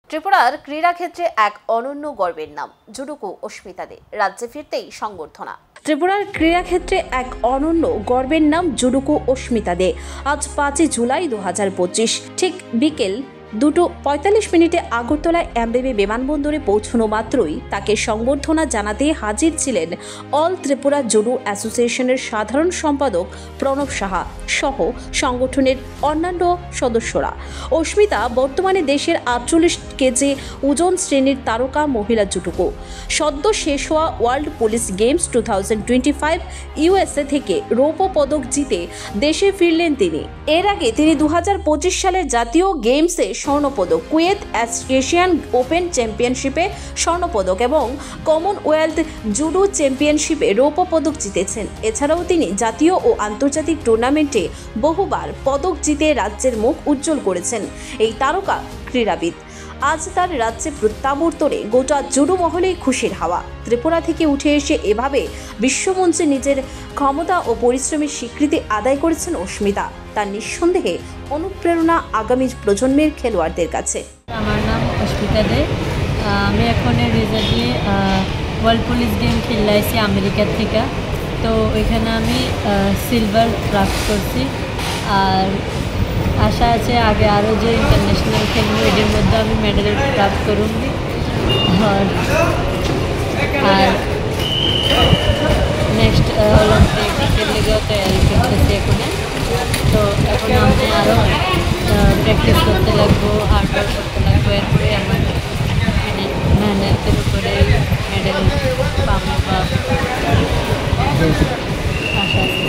ত্রিপুরার ক্রীড়াক্ষেত্রে এক অনন্য গর্বের নাম জুডোকো অস্মিতা দে। রাজ্যে ফিরতেই সংবর্ধনা। ত্রিপুরার ক্রীড়াক্ষেত্রে এক অনন্য গর্বের নাম জুডোকো অস্মিতা দে। আজ 5 জুলাই 2025 ঠিক বিকেল 2:45 আগরতলায় এমবিবি বিমানবন্দরে পৌঁছানো মাত্রই তাকে সংবর্ধনা জানাতে হাজির ছিলেন অল ত্রিপুরা জুডো অ্যাসোসিয়েশনের সাধারণ সম্পাদক প্রণব সাহা সহ সংগঠনের অন্যান্য সদস্যরা। অস্মিতা বর্তমানে দেশের 48 কেজি ওজন শ্রেণীর তারকা মহিলা জুডোকো। সদ্য শেষ হওয়া ওয়ার্ল্ড পুলিশ গেমস 2025 ইউএসএ থেকে রৌপ্য পদক জিতে দেশে ফিরলেন তিনি। এর আগে তিনি 2025 সালের জাতীয় গেমসে স্বর্ণপদক, কুয়েত এশিয়ান ওপেন চ্যাম্পিয়নশিপে স্বর্ণপদক এবং কমনওয়েলথ জুডো চ্যাম্পিয়নশিপে রৌপ্য পদক জিতেছেন। এছাড়াও তিনি জাতীয় ও আন্তর্জাতিক টুর্নামেন্টে বহুবার পদক জিতে রাজ্যের মুখ উজ্জ্বল করেছেন এই তারকা ক্রীড়াবিদ। আজ তার রাজ্যে প্রত্যাবর্তনে গোটা জুডো মহলেই খুশির হাওয়া। ত্রিপুরা থেকে উঠে এসে এভাবে বিশ্বমঞ্চে নিজের ক্ষমতা ও পরিশ্রমের স্বীকৃতি আদায় করেছেন অস্মিতা। তার নিঃসন্দেহে অনুপ্রেরণা আগামী প্রজন্মের খেলোয়াড়দের কাছে। আমার নাম অস্মিতা দে। আমি এখন রিসেন্টলি ওয়ার্ল্ড পুলিশ গেম খেলাইছি আমেরিকার থেকে। তো ওইখানে আমি সিলভার প্রাপ্ত করছি। আর আশা আছে আগে আরও যে ইন্টারন্যাশনাল খেলবো এদের মধ্যে আমি মেডেল প্রাপ্ত করুন। আর নেক্সট অলিম্পিকের লেগেও তৈরি করতেছি এখন। তো এখন আমি আরও প্র্যাকটিস করতে লাগবো, হার্ডওয়ার্ক করতে লাগবো। এরপরে আমার মেহনতের উপরে মেডেল পাবো বা আশা আছে।